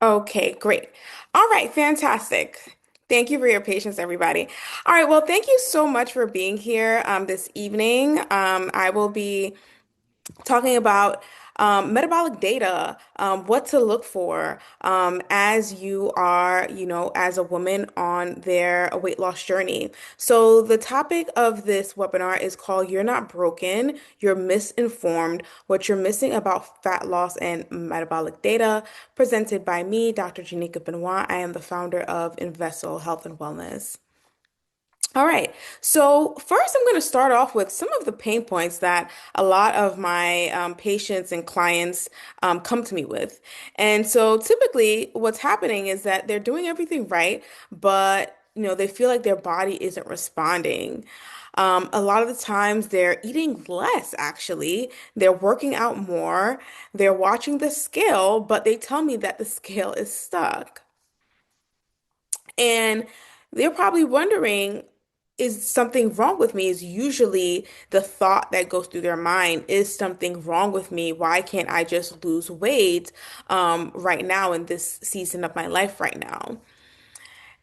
Okay, great. All right, fantastic. Thank you for your patience, everybody. All right, well, thank you so much for being here this evening. I will be talking about metabolic data, what to look for as you are, as a woman on their weight loss journey. So, the topic of this webinar is called You're Not Broken, You're Misinformed, What You're Missing About Fat Loss and Metabolic Data, presented by me, Dr. Janika Benoit. I am the founder of Invessel Health and Wellness. All right. So first, I'm going to start off with some of the pain points that a lot of my patients and clients come to me with. And so typically what's happening is that they're doing everything right, but they feel like their body isn't responding. A lot of the times they're eating less, actually. They're working out more. They're watching the scale, but they tell me that the scale is stuck. And they're probably wondering, is something wrong with me? Is usually the thought that goes through their mind, is something wrong with me? Why can't I just lose weight right now in this season of my life right now?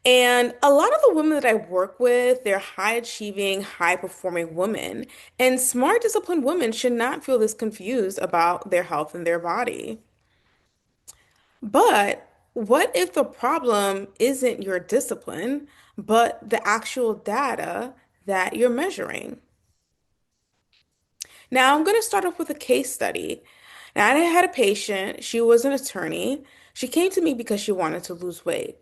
And a lot of the women that I work with, they're high achieving, high performing women. And smart, disciplined women should not feel this confused about their health and their body. But what if the problem isn't your discipline, but the actual data that you're measuring? Now, I'm going to start off with a case study. Now, I had a patient, she was an attorney. She came to me because she wanted to lose weight.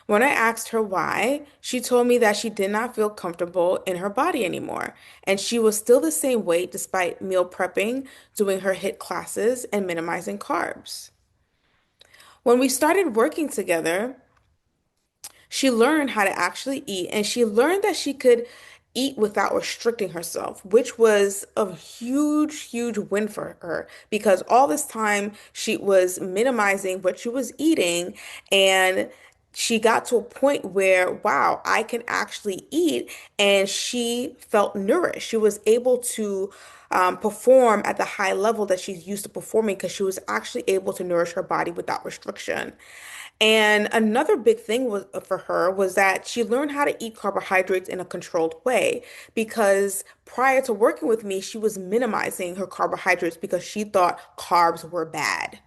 When I asked her why, she told me that she did not feel comfortable in her body anymore, and she was still the same weight despite meal prepping, doing her HIIT classes, and minimizing carbs. When we started working together, she learned how to actually eat, and she learned that she could eat without restricting herself, which was a huge, huge win for her because all this time she was minimizing what she was eating, and she got to a point where, wow, I can actually eat, and she felt nourished. She was able to perform at the high level that she's used to performing because she was actually able to nourish her body without restriction. And another big thing was for her was that she learned how to eat carbohydrates in a controlled way because prior to working with me, she was minimizing her carbohydrates because she thought carbs were bad.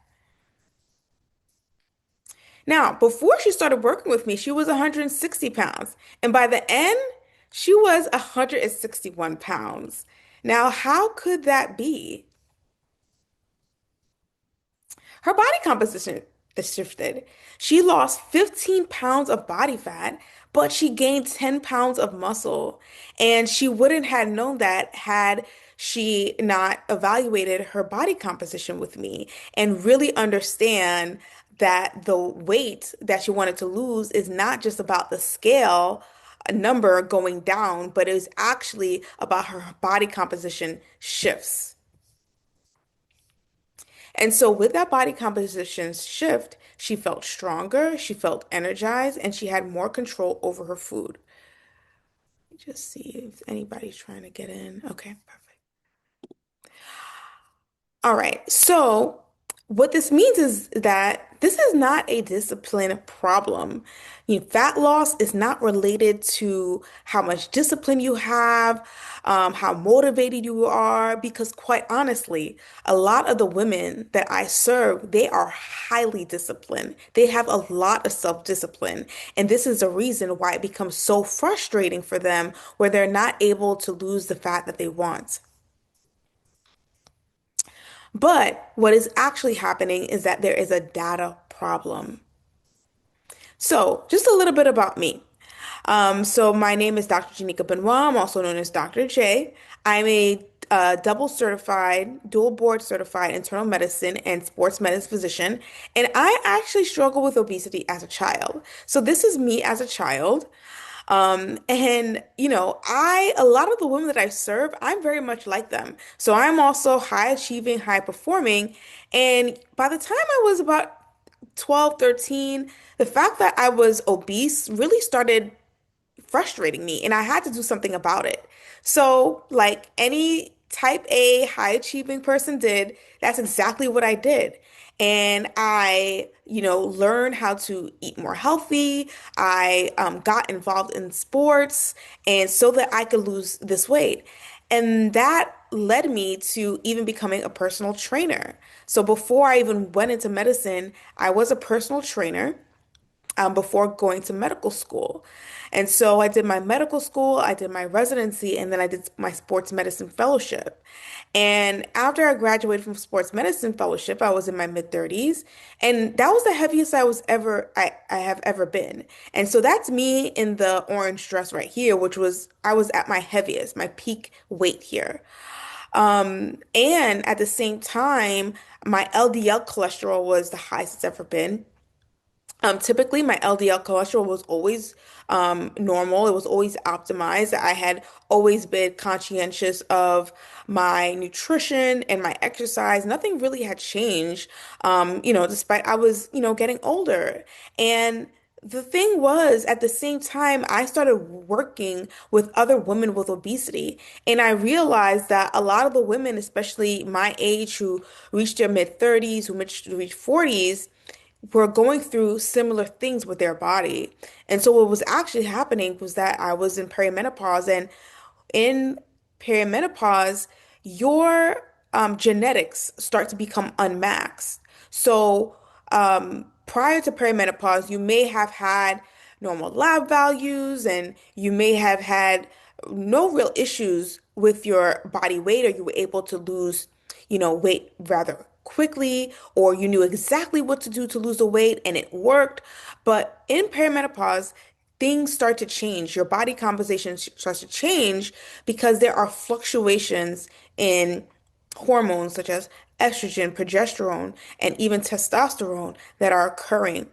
Now, before she started working with me, she was 160 pounds. And by the end, she was 161 pounds. Now, how could that be? Her body composition is shifted. She lost 15 pounds of body fat, but she gained 10 pounds of muscle. And she wouldn't have known that had she not evaluated her body composition with me and really understand that the weight that she wanted to lose is not just about the scale number going down, but it was actually about her body composition shifts. And so, with that body composition shift, she felt stronger, she felt energized, and she had more control over her food. Let me just see if anybody's trying to get in. Okay, perfect. All right. So, what this means is that this is not a discipline problem. Fat loss is not related to how much discipline you have, how motivated you are, because quite honestly, a lot of the women that I serve, they are highly disciplined. They have a lot of self-discipline. And this is the reason why it becomes so frustrating for them where they're not able to lose the fat that they want. But what is actually happening is that there is a data problem. So, just a little bit about me. So my name is Dr. Janika Benoit. I'm also known as Dr. J. I'm a double certified, dual board certified internal medicine and sports medicine physician, and I actually struggle with obesity as a child. So this is me as a child. And a lot of the women that I serve, I'm very much like them. So I'm also high achieving, high performing. And by the time I was about 12, 13, the fact that I was obese really started frustrating me, and I had to do something about it. So, like any type A high achieving person did, that's exactly what I did. and I, learned how to eat more healthy. I got involved in sports, and so that I could lose this weight. And that led me to even becoming a personal trainer. So before I even went into medicine, I was a personal trainer before going to medical school. And so I did my medical school, I did my residency, and then I did my sports medicine fellowship. And after I graduated from sports medicine fellowship, I was in my mid 30s, and that was the heaviest I have ever been. And so that's me in the orange dress right here, which was I was at my heaviest, my peak weight here. And at the same time, my LDL cholesterol was the highest it's ever been. Typically, my LDL cholesterol was always normal. It was always optimized. I had always been conscientious of my nutrition and my exercise. Nothing really had changed, despite I was, getting older. And the thing was, at the same time, I started working with other women with obesity. And I realized that a lot of the women, especially my age, who reached their mid 30s, who reached 40s, were going through similar things with their body. And so what was actually happening was that I was in perimenopause, and in perimenopause, your genetics start to become unmaxed. So prior to perimenopause, you may have had normal lab values and you may have had no real issues with your body weight, or you were able to lose, weight rather quickly, or you knew exactly what to do to lose the weight and it worked. But in perimenopause, things start to change. Your body composition starts to change because there are fluctuations in hormones such as estrogen, progesterone, and even testosterone that are occurring.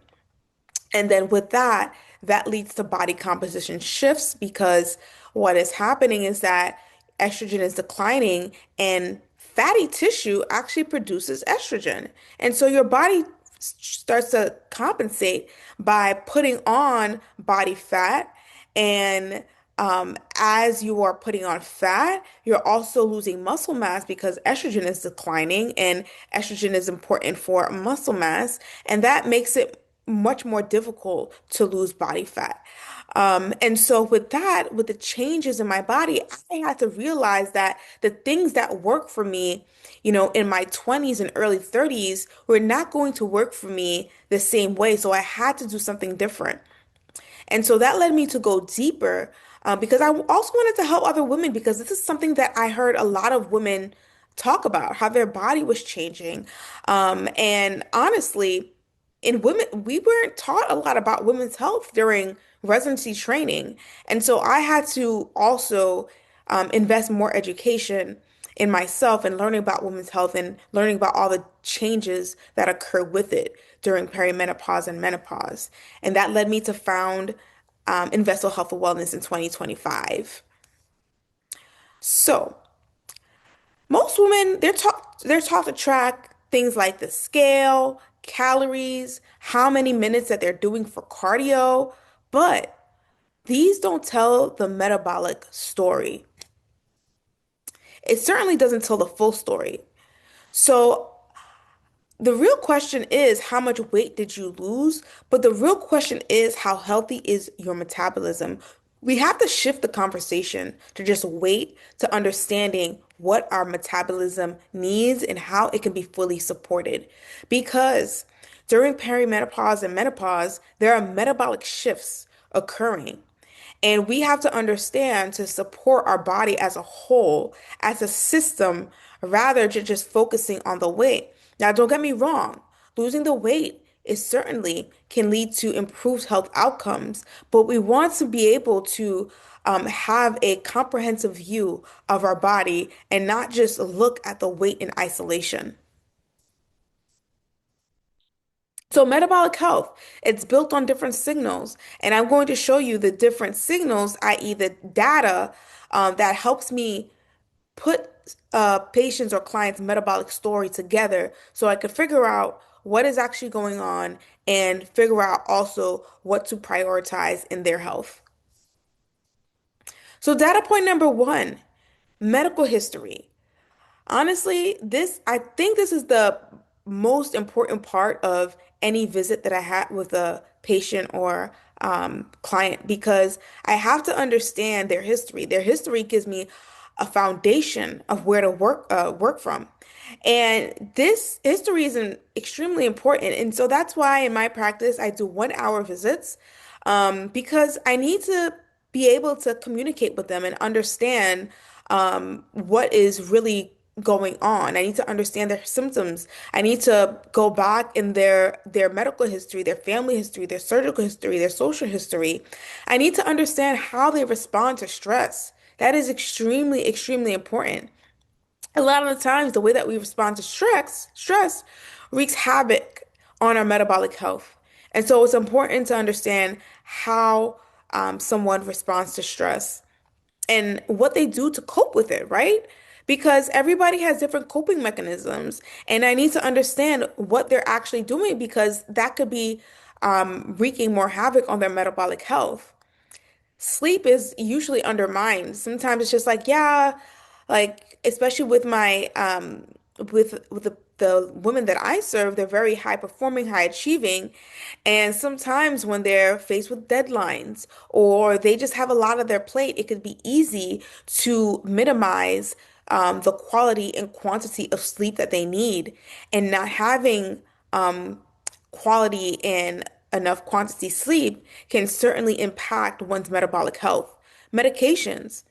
And then with that, that leads to body composition shifts because what is happening is that estrogen is declining and fatty tissue actually produces estrogen. And so your body starts to compensate by putting on body fat. And as you are putting on fat, you're also losing muscle mass because estrogen is declining, and estrogen is important for muscle mass. And that makes it much more difficult to lose body fat. And so with that, with the changes in my body, I had to realize that the things that work for me, in my 20s and early 30s were not going to work for me the same way. So I had to do something different. And so that led me to go deeper because I also wanted to help other women, because this is something that I heard a lot of women talk about, how their body was changing. And honestly, in women, we weren't taught a lot about women's health during residency training. And so I had to also invest more education in myself and learning about women's health and learning about all the changes that occur with it during perimenopause and menopause. And that led me to found Invessel Health Wellness in 2025. So, most women, they're taught to track things like the scale, calories, how many minutes that they're doing for cardio, but these don't tell the metabolic story. It certainly doesn't tell the full story. So the real question is, how much weight did you lose? But the real question is, how healthy is your metabolism? We have to shift the conversation to just weight to understanding what our metabolism needs and how it can be fully supported. Because during perimenopause and menopause, there are metabolic shifts occurring. And we have to understand to support our body as a whole, as a system, rather than just focusing on the weight. Now, don't get me wrong, losing the weight is certainly can lead to improved health outcomes, but we want to be able to have a comprehensive view of our body and not just look at the weight in isolation. So metabolic health, it's built on different signals, and I'm going to show you the different signals, i.e. the data that helps me put patients or clients' metabolic story together so I could figure out what is actually going on and figure out also what to prioritize in their health. So data point number one, medical history. Honestly, I think this is the most important part of any visit that I had with a patient or client because I have to understand their history. Their history gives me a foundation of where to work from. And this history is extremely important. And so that's why in my practice, I do 1 hour visits because I need to be able to communicate with them and understand what is really going on. I need to understand their symptoms. I need to go back in their medical history, their family history, their surgical history, their social history. I need to understand how they respond to stress. That is extremely, extremely important. A lot of the times, the way that we respond to stress wreaks havoc on our metabolic health. And so it's important to understand how someone responds to stress and what they do to cope with it, right? Because everybody has different coping mechanisms, and I need to understand what they're actually doing because that could be wreaking more havoc on their metabolic health. Sleep is usually undermined. Sometimes it's just like, yeah, like especially with my with the women that I serve, they're very high performing, high achieving. And sometimes when they're faced with deadlines or they just have a lot of their plate, it could be easy to minimize the quality and quantity of sleep that they need and not having quality and enough quantity sleep can certainly impact one's metabolic health. Medications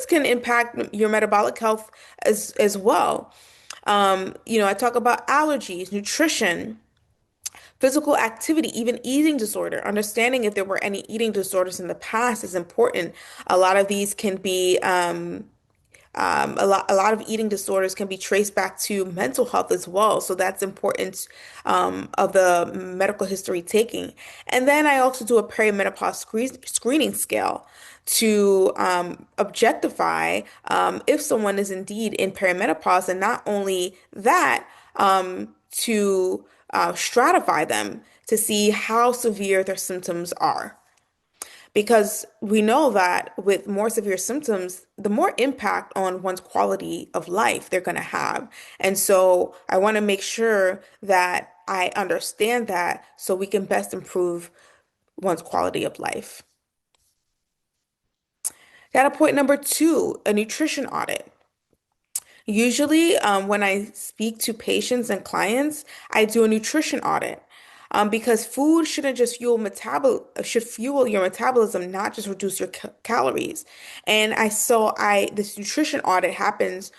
can impact your metabolic health as well. I talk about allergies, nutrition, physical activity, even eating disorder. Understanding if there were any eating disorders in the past is important. A lot of these can be a lot of eating disorders can be traced back to mental health as well. So that's important of the medical history taking. And then I also do a perimenopause screening scale to objectify if someone is indeed in perimenopause, and not only that, to stratify them to see how severe their symptoms are. Because we know that with more severe symptoms, the more impact on one's quality of life they're going to have. And so I want to make sure that I understand that so we can best improve one's quality of life. Data point number two, a nutrition audit. Usually, when I speak to patients and clients, I do a nutrition audit. Because food shouldn't just should fuel your metabolism, not just reduce your calories. And this nutrition audit happens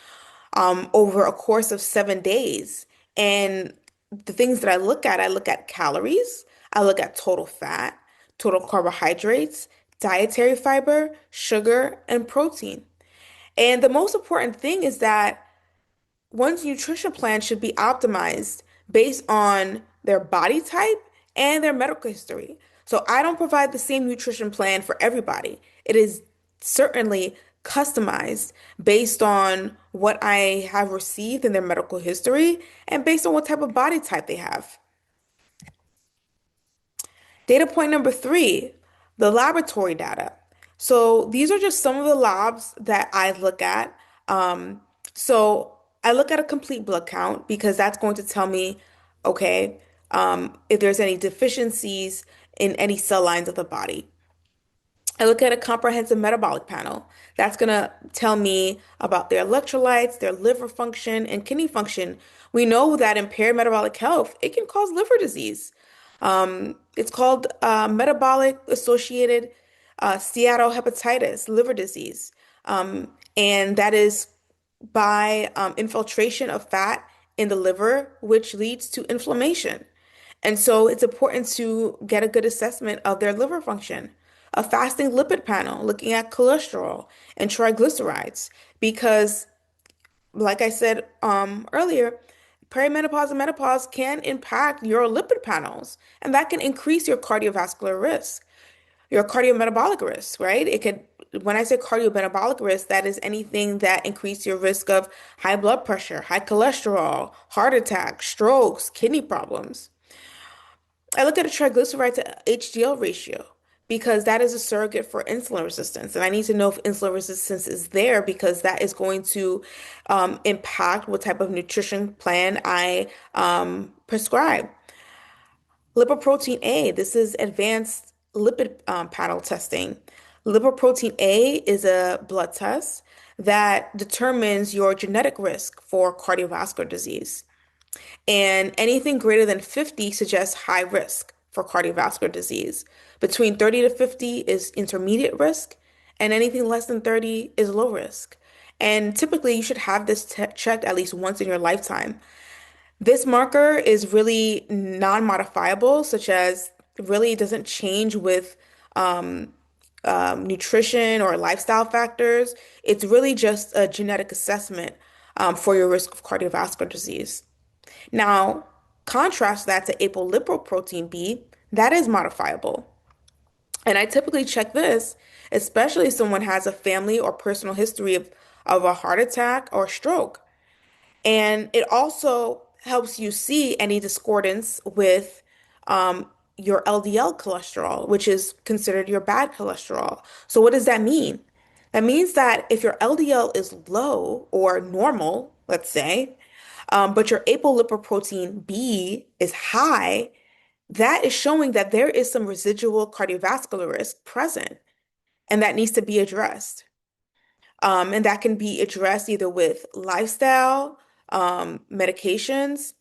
over a course of 7 days. And the things that I look at calories, I look at total fat, total carbohydrates, dietary fiber, sugar, and protein. And the most important thing is that one's nutrition plan should be optimized based on their body type and their medical history. So I don't provide the same nutrition plan for everybody. It is certainly customized based on what I have received in their medical history and based on what type of body type they have. Data point number three, the laboratory data. So these are just some of the labs that I look at. Um, so I look at a complete blood count because that's going to tell me, okay, if there's any deficiencies in any cell lines of the body. I look at a comprehensive metabolic panel. That's going to tell me about their electrolytes, their liver function, and kidney function. We know that impaired metabolic health, it can cause liver disease. It's called metabolic associated steatohepatitis, liver disease. And that is by infiltration of fat in the liver, which leads to inflammation. And so it's important to get a good assessment of their liver function. A fasting lipid panel looking at cholesterol and triglycerides, because, like I said earlier, perimenopause and menopause can impact your lipid panels, and that can increase your cardiovascular risk, your cardiometabolic risk, right? It could, when I say cardiometabolic risk, that is anything that increase your risk of high blood pressure, high cholesterol, heart attack, strokes, kidney problems. I look at a triglyceride to HDL ratio because that is a surrogate for insulin resistance. And I need to know if insulin resistance is there because that is going to impact what type of nutrition plan I prescribe. Lipoprotein A, this is advanced lipid panel testing. Lipoprotein A is a blood test that determines your genetic risk for cardiovascular disease. And anything greater than 50 suggests high risk for cardiovascular disease. Between 30 to 50 is intermediate risk, and anything less than 30 is low risk. And typically, you should have this checked at least once in your lifetime. This marker is really non-modifiable, such as really doesn't change with um, nutrition or lifestyle factors. It's really just a genetic assessment for your risk of cardiovascular disease. Now, contrast that to apolipoprotein B, that is modifiable. And I typically check this, especially if someone has a family or personal history of a heart attack or stroke. And it also helps you see any discordance with your LDL cholesterol, which is considered your bad cholesterol. So, what does that mean? That means that if your LDL is low or normal, let's say, but your apolipoprotein B is high, that is showing that there is some residual cardiovascular risk present, and that needs to be addressed. And that can be addressed either with lifestyle, medications,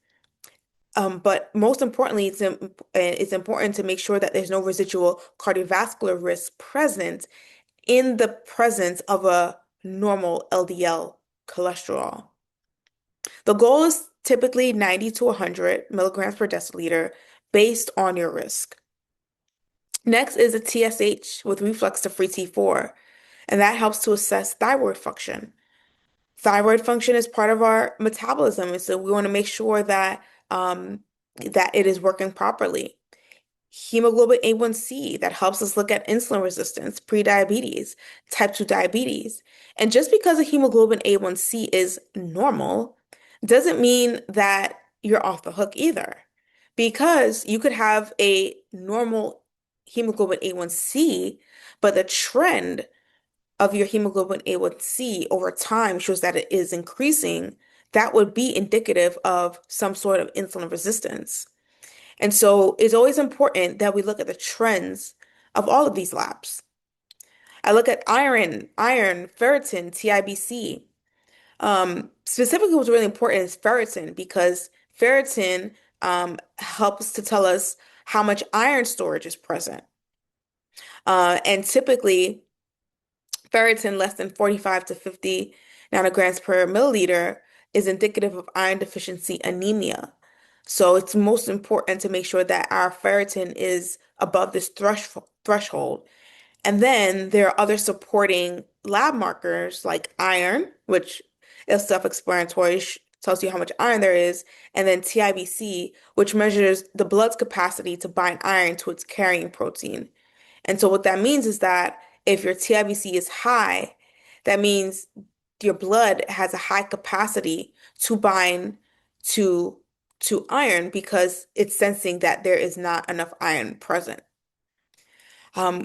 but most importantly, it's important to make sure that there's no residual cardiovascular risk present in the presence of a normal LDL cholesterol. The goal is typically 90 to 100 milligrams per deciliter based on your risk. Next is a TSH with reflex to free T4, and that helps to assess thyroid function. Thyroid function is part of our metabolism, and so we want to make sure that it is working properly. Hemoglobin A1C that helps us look at insulin resistance, prediabetes, type 2 diabetes. And just because a hemoglobin A1C is normal doesn't mean that you're off the hook either. Because you could have a normal hemoglobin A1C, but the trend of your hemoglobin A1C over time shows that it is increasing, that would be indicative of some sort of insulin resistance. And so it's always important that we look at the trends of all of these labs. I look at iron, ferritin, TIBC. Specifically, what's really important is ferritin because ferritin helps to tell us how much iron storage is present. And typically, ferritin less than 45 to 50 nanograms per milliliter is indicative of iron deficiency anemia. So it's most important to make sure that our ferritin is above this threshold. And then there are other supporting lab markers like iron, which is self-explanatory, tells you how much iron there is, and then TIBC, which measures the blood's capacity to bind iron to its carrying protein. And so what that means is that if your TIBC is high, that means your blood has a high capacity to bind to iron because it's sensing that there is not enough iron present.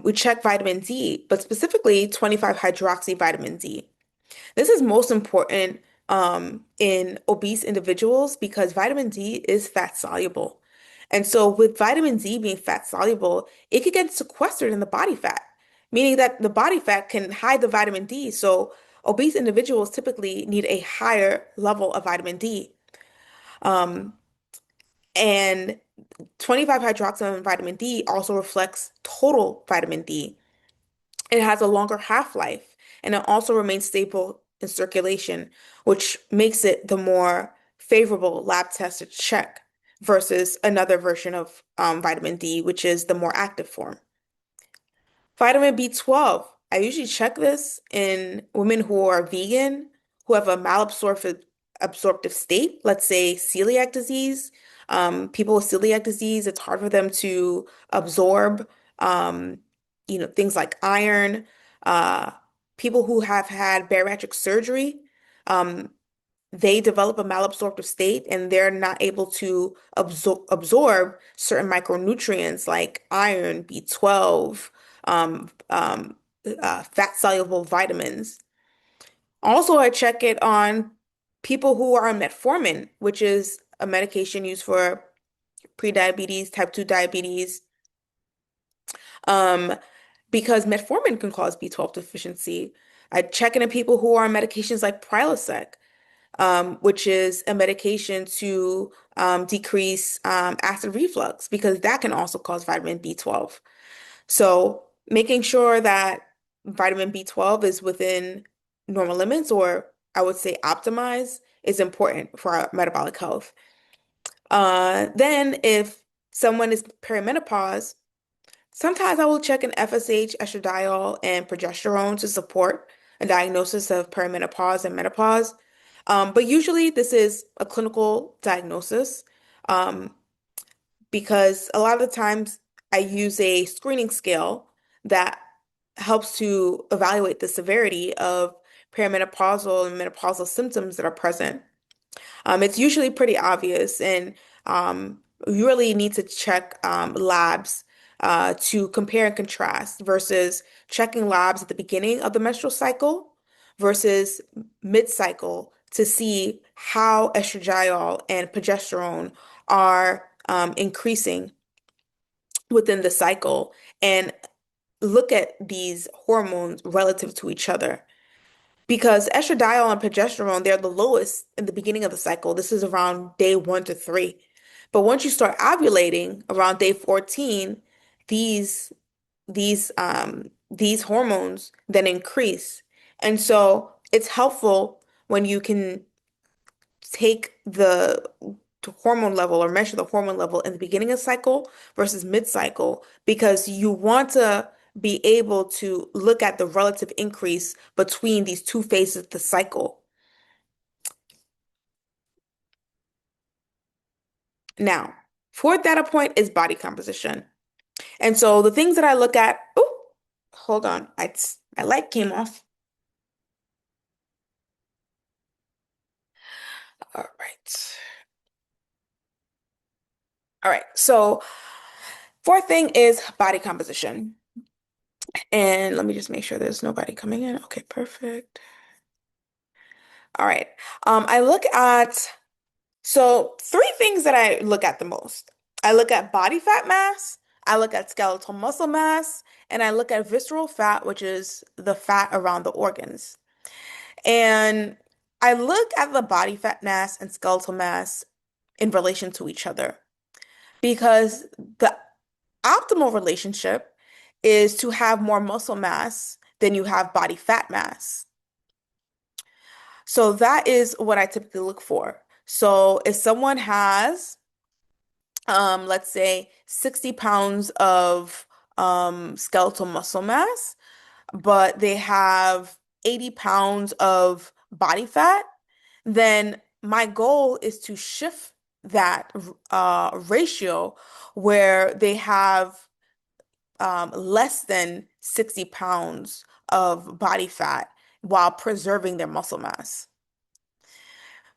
We check vitamin D, but specifically 25 hydroxy vitamin D. This is most important in obese individuals because vitamin D is fat soluble. And so, with vitamin D being fat soluble, it could get sequestered in the body fat, meaning that the body fat can hide the vitamin D. So, obese individuals typically need a higher level of vitamin D. Um, and 25 hydroxy vitamin D also reflects total vitamin D. It has a longer half-life and it also remains stable in circulation, which makes it the more favorable lab test to check versus another version of vitamin D, which is the more active form. Vitamin B12. I usually check this in women who are vegan, who have a malabsorptive state, let's say celiac disease. People with celiac disease, it's hard for them to absorb, um, things like iron. Uh, People who have had bariatric surgery, um, they develop a malabsorptive state and they're not able to absorb certain micronutrients like iron, B12, fat soluble vitamins. Also, I check it on people who are on metformin, which is a medication used for prediabetes, type 2 diabetes, um, because metformin can cause B12 deficiency. I check in on people who are on medications like Prilosec, which is a medication to decrease acid reflux, because that can also cause vitamin B12. So making sure that vitamin B12 is within normal limits, or I would say optimized, is important for our metabolic health. Then if someone is perimenopause, sometimes I will check an FSH, estradiol, and progesterone to support a diagnosis of perimenopause and menopause. But usually this is a clinical diagnosis. Um, because a lot of the times I use a screening scale that helps to evaluate the severity of perimenopausal and menopausal symptoms that are present. It's usually pretty obvious, and you really need to check labs to compare and contrast versus checking labs at the beginning of the menstrual cycle versus mid-cycle to see how estradiol and progesterone are increasing within the cycle, and look at these hormones relative to each other. Because estradiol and progesterone, they're the lowest in the beginning of the cycle. This is around day 1 to 3. But once you start ovulating around day 14, these these hormones then increase. And so it's helpful when you can take the hormone level or measure the hormone level in the beginning of cycle versus mid-cycle, because you want to be able to look at the relative increase between these two phases of the cycle. Now, fourth data point is body composition. And so the things that I look at, oh, hold on, my light came off. All right. All right. So fourth thing is body composition. And let me just make sure there's nobody coming in. Okay, perfect. All right. I look at, so three things that I look at the most. I look at body fat mass, I look at skeletal muscle mass, and I look at visceral fat, which is the fat around the organs. And I look at the body fat mass and skeletal mass in relation to each other, because the optimal relationship is to have more muscle mass than you have body fat mass. So that is what I typically look for. So if someone has, let's say 60 pounds of skeletal muscle mass, but they have 80 pounds of body fat, then my goal is to shift that ratio where they have less than 60 pounds of body fat while preserving their muscle mass.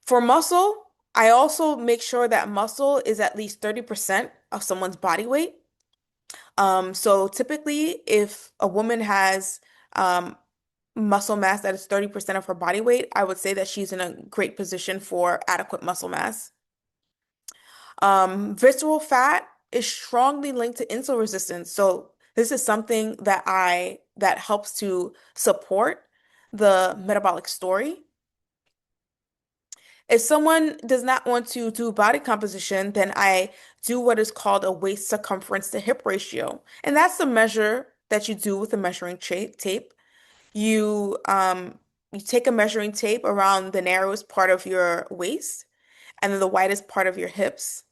For muscle, I also make sure that muscle is at least 30% of someone's body weight. So typically, if a woman has um, muscle mass that is 30% of her body weight, I would say that she's in a great position for adequate muscle mass. Visceral fat is strongly linked to insulin resistance. So this is something that helps to support the metabolic story. If someone does not want to do body composition, then I do what is called a waist circumference to hip ratio. And that's the measure that you do with a measuring tape. You you take a measuring tape around the narrowest part of your waist and then the widest part of your hips.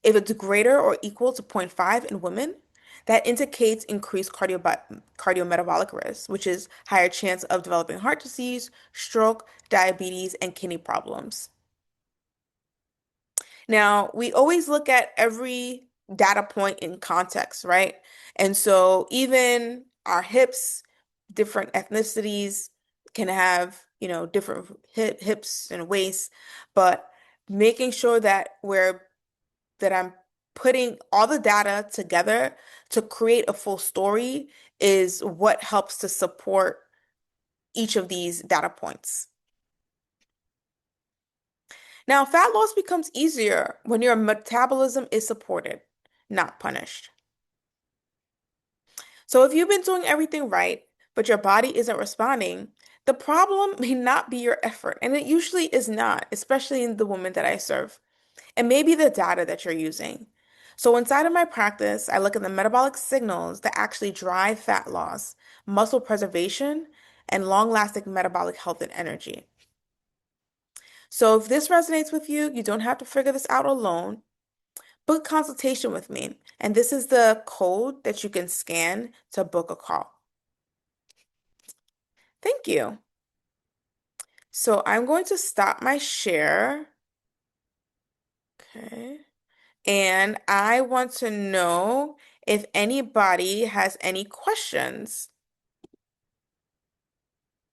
If it's greater or equal to zero point 0.5 in women, that indicates increased cardiometabolic risk, which is higher chance of developing heart disease, stroke, diabetes, and kidney problems. Now, we always look at every data point in context, right? And so even our hips, different ethnicities can have, different hips and waists, but making sure that I'm putting all the data together to create a full story is what helps to support each of these data points. Now, fat loss becomes easier when your metabolism is supported, not punished. So if you've been doing everything right, but your body isn't responding, the problem may not be your effort, and it usually is not, especially in the women that I serve. And maybe the data that you're using. So inside of my practice, I look at the metabolic signals that actually drive fat loss, muscle preservation, and long-lasting metabolic health and energy. So if this resonates with you, you don't have to figure this out alone. Book a consultation with me, and this is the code that you can scan to book a call. Thank you. So I'm going to stop my share. Okay. And I want to know if anybody has any questions.